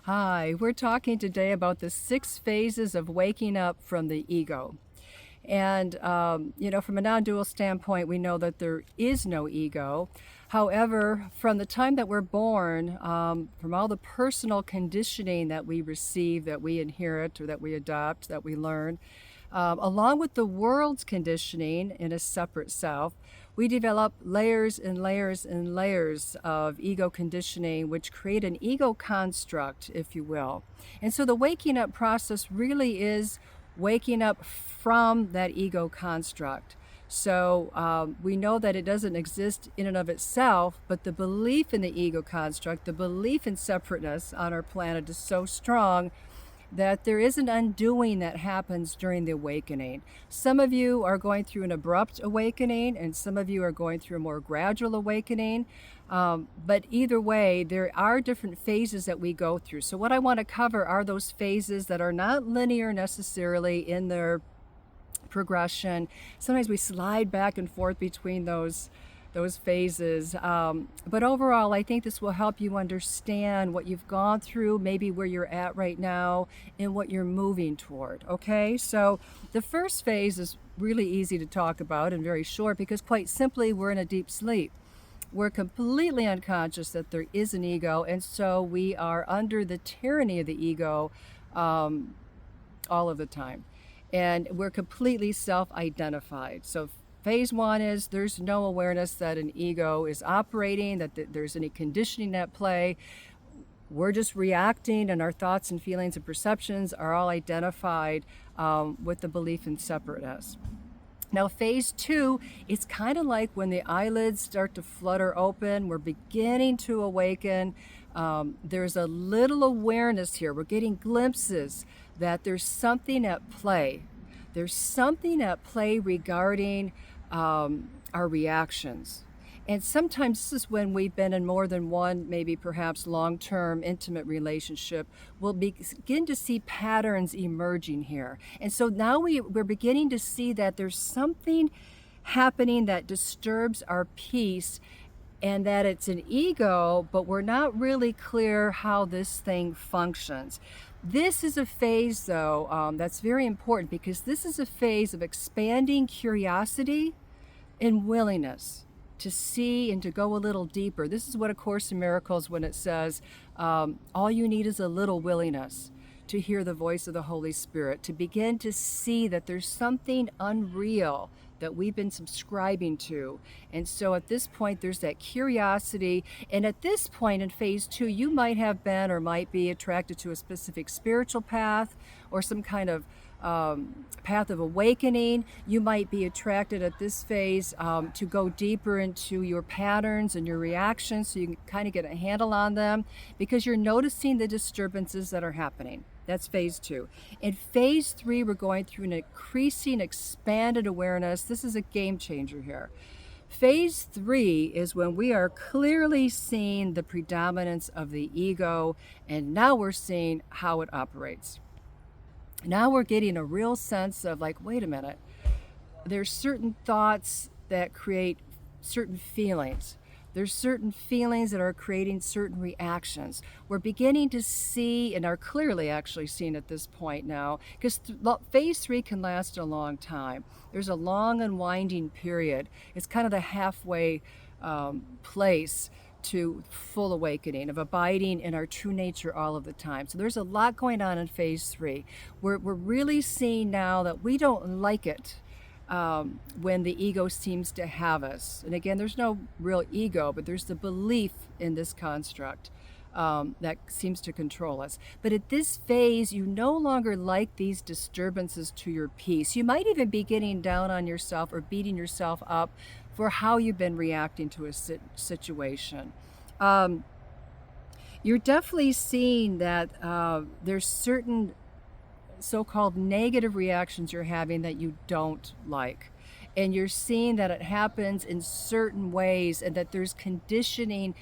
Hi, we're talking today about the 6 phases of waking up from the ego. And, from a non-dual standpoint, we know that there is no ego. However, from the time that we're born, from all the personal conditioning that we receive, that we inherit, or that we adopt, that we learn, along with the world's conditioning in a separate self, we develop layers and layers and layers of ego conditioning, which create an ego construct, if you will. And so the waking up process really is waking up from that ego construct. So we know that it doesn't exist in and of itself, but the belief in the ego construct, the belief in separateness on our planet is so strong that there is an undoing that happens during the awakening. Some of you are going through an abrupt awakening, and some of you are going through a more gradual awakening. But either way, there are different phases that we go through. So what I want to cover are those phases that are not linear necessarily in their progression. Sometimes we slide back and forth between those phases. But overall, I think this will help you understand what you've gone through, maybe where you're at right now, and what you're moving toward. Okay, so the first phase is really easy to talk about and very short because, quite simply, we're in a deep sleep. We're completely unconscious that there is an ego, and so we are under the tyranny of the ego all of the time. And we're completely self-identified. So phase one is there's no awareness that an ego is operating, that there's any conditioning at play. We're just reacting, and our thoughts and feelings and perceptions are all identified with the belief in separateness. Now, phase two, it's kind of like when the eyelids start to flutter open, we're beginning to awaken. There's a little awareness here. We're getting glimpses that there's something at play. There's something at play regarding our reactions. And sometimes this is when we've been in more than one, maybe perhaps long-term intimate relationship, we'll begin to see patterns emerging here. And so now we're beginning to see that there's something happening that disturbs our peace, and that it's an ego, but we're not really clear how this thing functions. This is a phase, though, that's very important because this is a phase of expanding curiosity and willingness to see and to go a little deeper. This is what A Course in Miracles, when it says, all you need is a little willingness to hear the voice of the Holy Spirit, to begin to see that there's something unreal that we've been subscribing to. And so at this point, there's that curiosity. And at this point in phase two, you might have been or might be attracted to a specific spiritual path or some kind of path of awakening. You might be attracted at this phase to go deeper into your patterns and your reactions so you can kind of get a handle on them because you're noticing the disturbances that are happening. That's phase two. In phase three, we're going through an increasing expanded awareness. This is a game changer here. Phase three is when we are clearly seeing the predominance of the ego, and now we're seeing how it operates. Now we're getting a real sense of like, wait a minute, there's certain thoughts that create certain feelings. There's certain feelings that are creating certain reactions. We're beginning to see, and are clearly actually seeing at this point now, because phase three can last a long time. There's a long and winding period. It's kind of the halfway place to full awakening, of abiding in our true nature all of the time. So there's a lot going on in phase three. We're really seeing now that we don't like it when the ego seems to have us. And again, there's no real ego, but there's the belief in this construct that seems to control us. But at this phase, you no longer like these disturbances to your peace. You might even be getting down on yourself or beating yourself up for how you've been reacting to a situation. You're definitely seeing that there's certain so-called negative reactions you're having that you don't like. And you're seeing that it happens in certain ways and that there's conditioning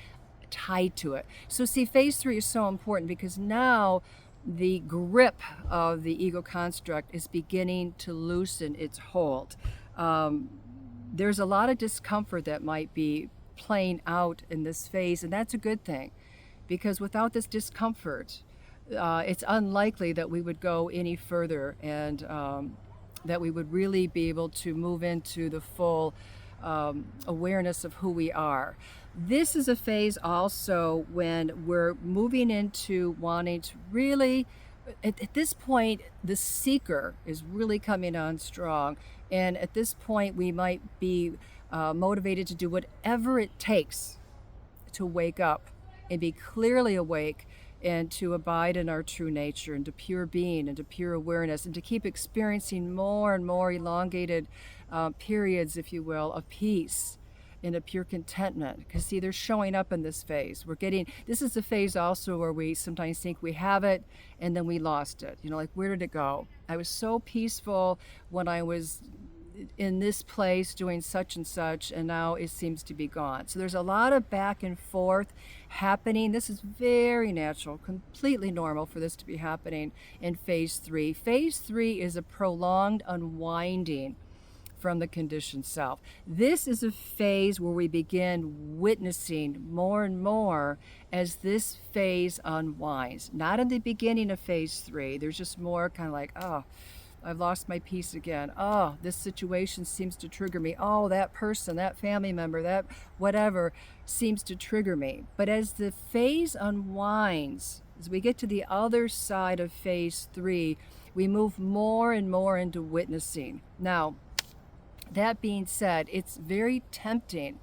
tied to it. So see, phase three is so important because now the grip of the ego construct is beginning to loosen its hold. There's a lot of discomfort that might be playing out in this phase, and that's a good thing, because without this discomfort, it's unlikely that we would go any further, and that we would really be able to move into the full awareness of who we are. This is a phase also when we're moving into wanting to really, at this point, the seeker is really coming on strong. And at this point, we might be motivated to do whatever it takes to wake up and be clearly awake and to abide in our true nature and to pure being and to pure awareness and to keep experiencing more and more elongated periods, if you will, of peace and a pure contentment. Because see, they're showing up in this phase. This is a phase also where we sometimes think we have it and then we lost it. Like, where did it go? I was so peaceful when I was in this place doing such and such, and now it seems to be gone. So there's a lot of back and forth happening. This is very natural, completely normal for this to be happening in phase 3. Phase 3 is a prolonged unwinding from the conditioned self. This is a phase where we begin witnessing more and more as this phase unwinds. Not in the beginning of phase 3. There's just more kind of like, oh, I've lost my peace again. Oh, this situation seems to trigger me. Oh, that person, that family member, that whatever seems to trigger me. But as the phase unwinds, as we get to the other side of phase 3, we move more and more into witnessing. Now, that being said, it's very tempting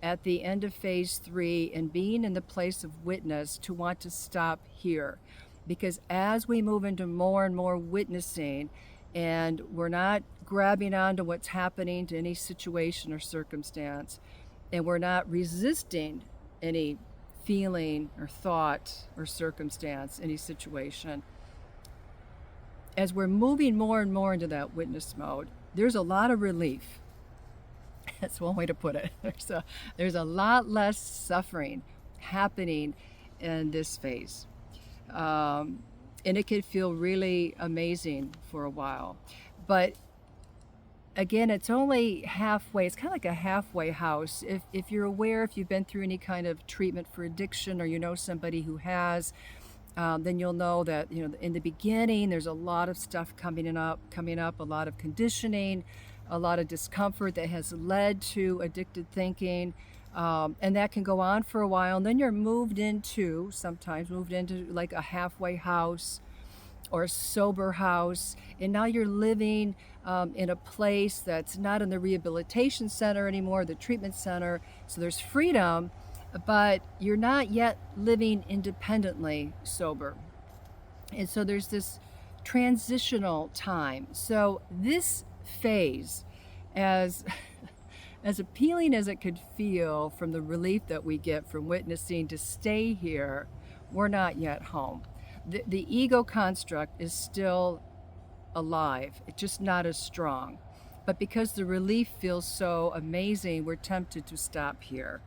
at the end of phase 3 and being in the place of witness to want to stop here. Because as we move into more and more witnessing, and we're not grabbing onto what's happening to any situation or circumstance, and we're not resisting any feeling or thought or circumstance, any situation. As we're moving more and more into that witness mode, there's a lot of relief. That's one way to put it. There's a lot less suffering happening in this phase. And it could feel really amazing for a while. But again, it's only halfway. It's kind of like a halfway house. If you're aware, if you've been through any kind of treatment for addiction, or you know somebody who has, then you'll know that in the beginning there's a lot of stuff coming up, a lot of conditioning, a lot of discomfort that has led to addicted thinking. And that can go on for a while, and then you're sometimes moved into like a halfway house or a sober house, and now you're living in a place that's not in the rehabilitation center anymore, the treatment center. So there's freedom, but you're not yet living independently sober. And so there's this transitional time. So this phase, as appealing as it could feel from the relief that we get from witnessing to stay here, we're not yet home. The ego construct is still alive. It's just not as strong. But because the relief feels so amazing, we're tempted to stop here.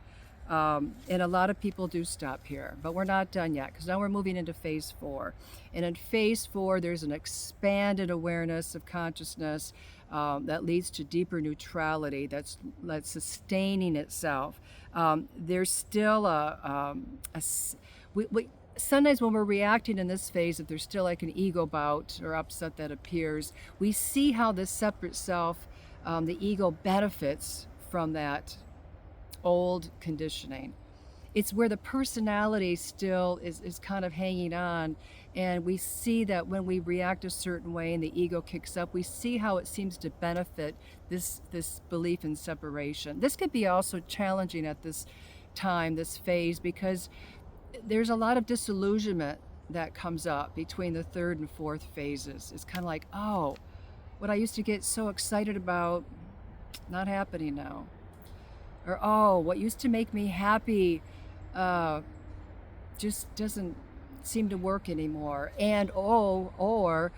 And a lot of people do stop here, but we're not done yet, because now we're moving into phase 4. And in phase 4, there's an expanded awareness of consciousness that leads to deeper neutrality, that's sustaining itself. There's still sometimes when we're reacting in this phase, if there's still like an ego bout or upset that appears, we see how the separate self, the ego, benefits from that old conditioning. It's where the personality still is kind of hanging on, and we see that when we react a certain way and the ego kicks up, we see how it seems to benefit this belief in separation. This could be also challenging at this time, this phase, because there's a lot of disillusionment that comes up between the 3rd and 4th phases. It's kind of like, oh, what I used to get so excited about, not happening now. Or, oh, what used to make me happy just doesn't seem to work anymore. And what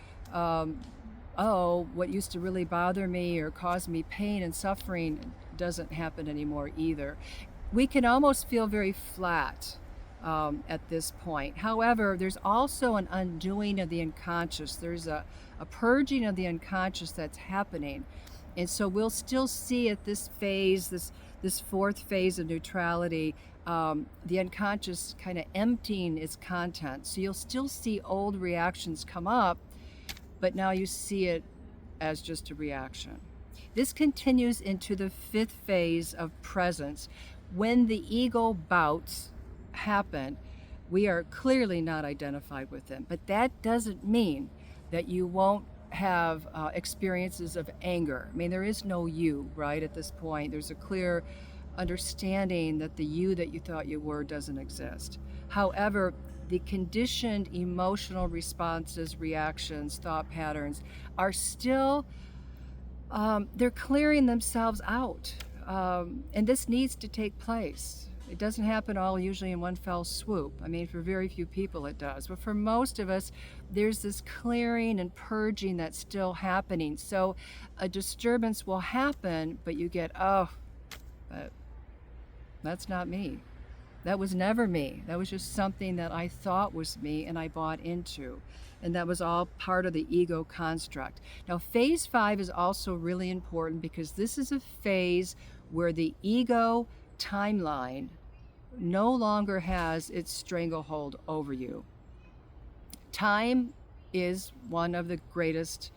used to really bother me or cause me pain and suffering doesn't happen anymore either. We can almost feel very flat at this point. However, there's also an undoing of the unconscious. There's a purging of the unconscious that's happening. And so we'll still see at this phase, this fourth phase of neutrality, the unconscious kind of emptying its content. So you'll still see old reactions come up, but now you see it as just a reaction. This continues into the fifth phase of presence. When the ego bouts happen, we are clearly not identified with them, but that doesn't mean that you won't have experiences of anger. I mean, there is no you, right, at this point. There's a clear understanding that the you that you thought you were doesn't exist. However, the conditioned emotional responses, reactions, thought patterns are still, they're clearing themselves out. And this needs to take place. It doesn't happen all usually in one fell swoop. I mean, for very few people it does. But for most of us, there's this clearing and purging that's still happening. So a disturbance will happen, but you get, oh, but that's not me. That was never me. That was just something that I thought was me and I bought into. And that was all part of the ego construct. Now, phase 5 is also really important because this is a phase where the ego timeline no longer has its stranglehold over you. Time is one of the greatest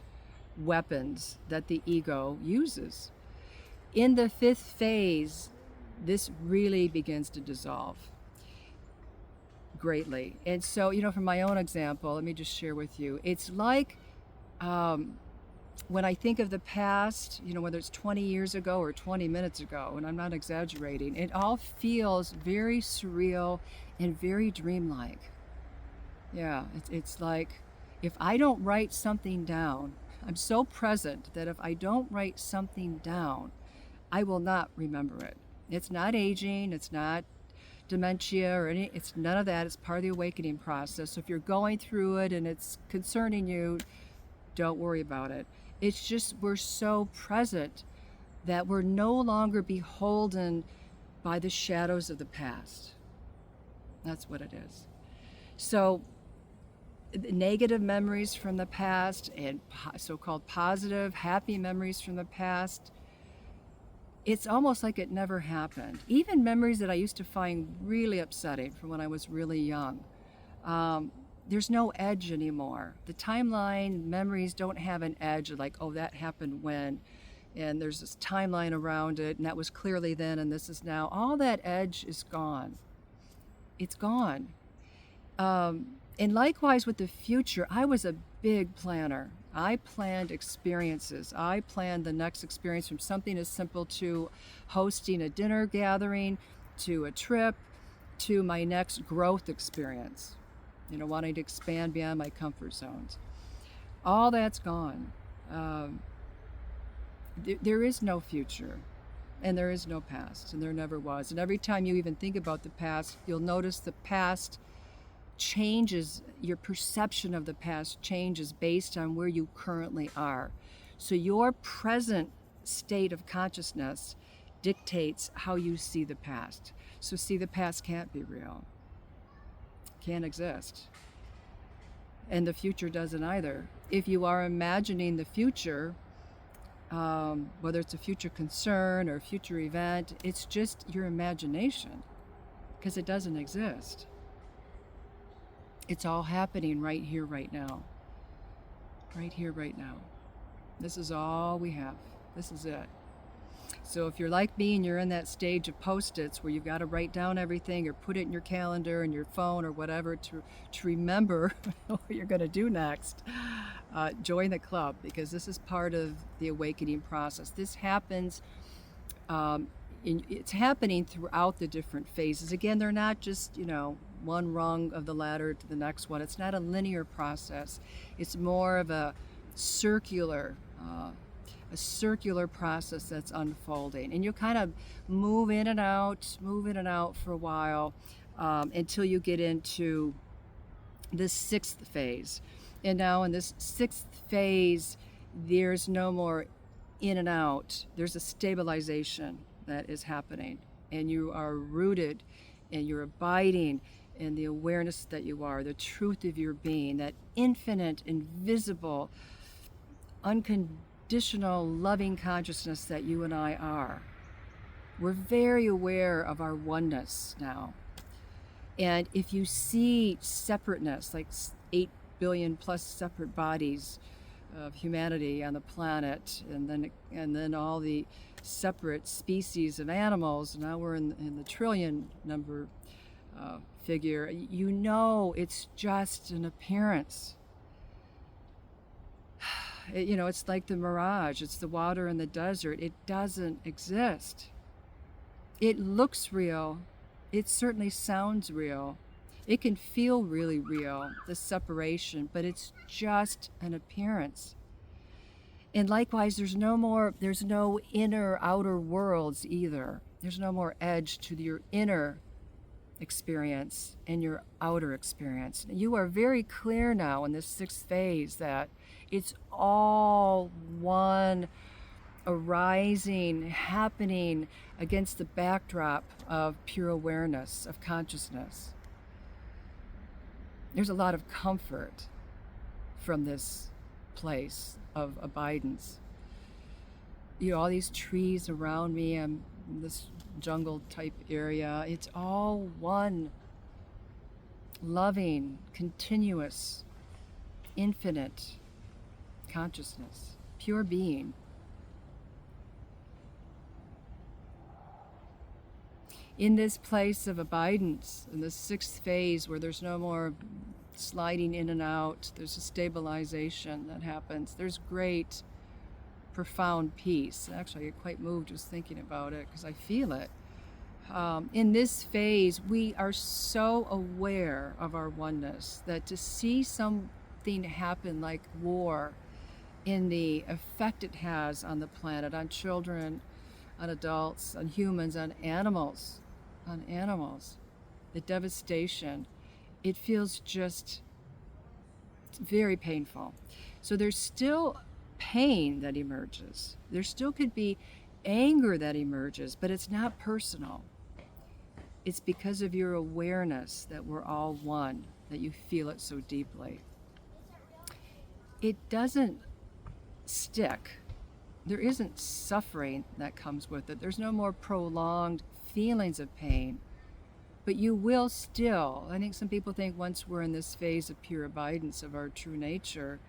weapons that the ego uses. In the fifth phase, this really begins to dissolve greatly. And so, from my own example, let me just share with you. It's like when I think of the past, whether it's 20 years ago or 20 minutes ago, and I'm not exaggerating, it all feels very surreal and very dreamlike. Yeah, it's like if I don't write something down, I'm so present that if I don't write something down, I will not remember it. It's not aging, it's not dementia or it's none of that. It's part of the awakening process. So if you're going through it and it's concerning you, don't worry about it. It's just we're so present that we're no longer beholden by the shadows of the past. That's what it is. So negative memories from the past and so-called positive, happy memories from the past, it's almost like it never happened. Even memories that I used to find really upsetting from when I was really young. There's no edge anymore. The timeline memories don't have an edge like, oh, that happened when, and there's this timeline around it, and that was clearly then, and this is now. All that edge is gone. It's gone. And likewise with the future, I was a big planner. I planned experiences. I planned the next experience from something as simple to hosting a dinner gathering, to a trip, to my next growth experience, wanting to expand beyond my comfort zones. All that's gone. There is no future, and there is no past, and there never was. And every time you even think about the past, you'll notice the past changes, your perception of the past changes based on where you currently are. So your present state of consciousness dictates how you see the past. So see, the past can't be real, can't exist. And the future doesn't either. If you are imagining the future, whether it's a future concern or a future event, it's just your imagination because it doesn't exist. It's all happening right here, right now. Right here, right now. This is all we have. This is it. So if you're like me and you're in that stage of Post-its where you've got to write down everything or put it in your calendar and your phone or whatever to remember what you're going to do next, join the club because this is part of the awakening process. This happens it's happening throughout the different phases. Again, they're not just, one rung of the ladder to the next one. It's not a linear process. It's more of a circular process that's unfolding. And you kind of move in and out for a while until you get into the sixth phase. And now in this sixth phase, there's no more in and out. There's a stabilization that is happening, and you are rooted and you're abiding in the awareness that you are, the truth of your being, that infinite, invisible, unconditional loving consciousness that you and I are. We're very aware of our oneness now. And if you see separateness, like 8 billion plus separate bodies of humanity on the planet, and then all the separate species of animals, now we're in the trillion number figure, you know it's just an appearance. It's like the mirage. It's the water in the desert. It doesn't exist. It looks real. It certainly sounds real. It can feel really real, the separation, but it's just an appearance. And likewise, there's no inner outer worlds either. There's no more edge to your inner experience and your outer experience. You are very clear now in this sixth phase that it's all one arising, happening against the backdrop of pure awareness, of consciousness. There's a lot of comfort from this place of abidance. All these trees around me, I'm in this jungle type area. It's all one loving, continuous, infinite consciousness, pure being. In this place of abidance, in the sixth phase where there's no more sliding in and out, there's a stabilization that happens. There's great, profound peace. Actually, I get quite moved just thinking about it because I feel it. In this phase, we are so aware of our oneness that to see something happen like war in the effect it has on the planet, on children, on adults, on humans, on animals, the devastation, it feels just very painful. So there's still pain that emerges. There still could be anger that emerges, but it's not personal. It's because of your awareness that we're all one, that you feel it so deeply. It doesn't stick. There isn't suffering that comes with it. There's no more prolonged feelings of pain. But you will still, I think some people think once we're in this phase of pure abidance of our true nature,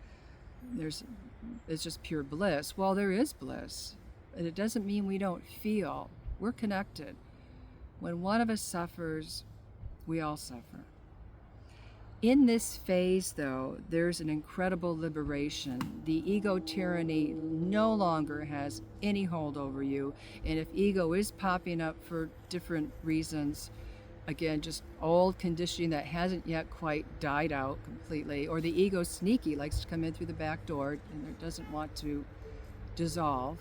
it's just pure bliss. Well, there is bliss, but it doesn't mean we don't feel. We're connected. When one of us suffers, we all suffer. In this phase, though, there's an incredible liberation. The ego tyranny no longer has any hold over you. And if ego is popping up for different reasons, again, just old conditioning that hasn't yet quite died out completely, or the ego sneaky, likes to come in through the back door and it doesn't want to dissolve.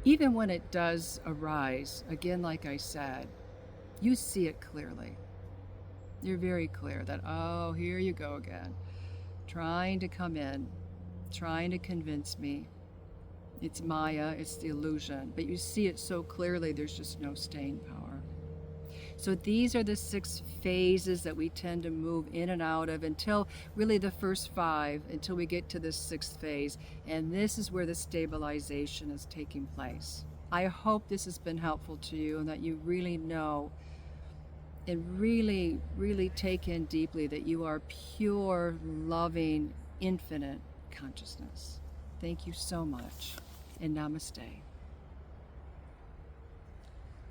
Even when it does arise, again, like I said, you see it clearly. You're very clear that, oh, here you go again, trying to come in, trying to convince me. It's Maya, it's the illusion, but you see it so clearly, there's just no staying power. So these are the 6 phases that we tend to move in and out of until really the first 5, until we get to this 6th phase. And this is where the stabilization is taking place. I hope this has been helpful to you and that you really know and really, really take in deeply that you are pure, loving, infinite consciousness. Thank you so much, and namaste.